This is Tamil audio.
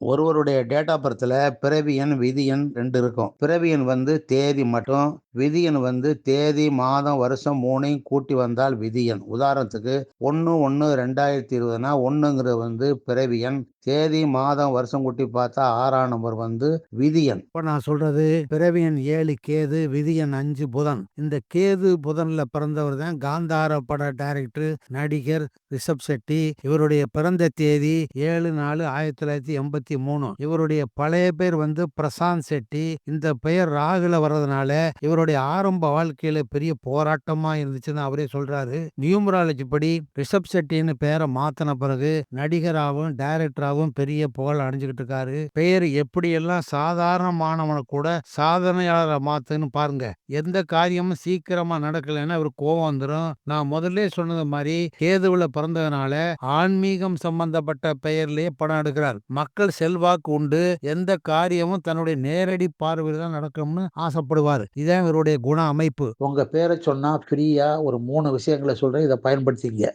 ஒருவருடைய டேட் ஆஃப் பர்த்ல பிறவி எண், விதி எண் 2 இருக்கும். பிறவி எண் வந்து தேதி மட்டும், விதி எண் வந்து தேதி, மாதம், வருஷம் 3யும் கூட்டி வந்தால் விதி எண். உதாரணத்துக்கு 1/1/2020னா 1ங்கிறது வந்து பிறவி எண். தேதி, மாதம், வருஷம் கூட்டி பார்த்தா 6ஆம் நம்பர் வந்து விதி எண். இப்ப நான் சொல்றது பிறவி எண் 7 கேது, விதி எண் 5 புதன். இந்த கேது புதன்ல பிறந்தவர் தான் காந்தார பட டைரக்டர், நடிகர் ரிஷப் செட்டி. இவருடைய பிறந்த தேதி 7/4/1983. இவருடைய பழைய பேர் வந்து பிரசாந்த் செட்டி. இந்த பெயர் ராகுல வர்றதுனால இவருடைய ஆரம்ப வாழ்க்கையில பெரிய போராட்டமா இருந்துச்சுன்னு அவரே சொல்றாரு. நியூமராலஜி படி ரிஷப் செட்டின்னு பெயரை மாத்தின பிறகு நடிகராகவும் டைரக்டராகவும் பெரிய புகழ் அடைஞ்சுக்கிட்டு இருக்காரு. பெயர் எப்படியெல்லாம் சாதாரணமானவனை கூட சாதனையாளரை மாத்துன்னு பாருங்க. எந்த காரியமும் சீக்கிரமா நடக்கலைன்னா இவருக்கு கோபம் வந்துடும். நான் முதல்ல சொன்னது மாதிரி கேதுவுல பிறந்ததுனால ஆன்மீகம் சம்பந்தப்பட்ட பெயர்லயே படம் எடுக்கிறார். மக்கள் செல்வாக்கு உண்டு. எந்த காரியமும் தன்னுடைய நேரடி பார்வையில் தான் நடக்கும்னு ஆசைப்படுவார். இதான் இவருடைய குண அமைப்பு. உங்க பேர சொன்னா ஃப்ரீயா ஒரு 3 விஷயங்கள சொல்றேன். இத பயன்படுத்திக்கங்க.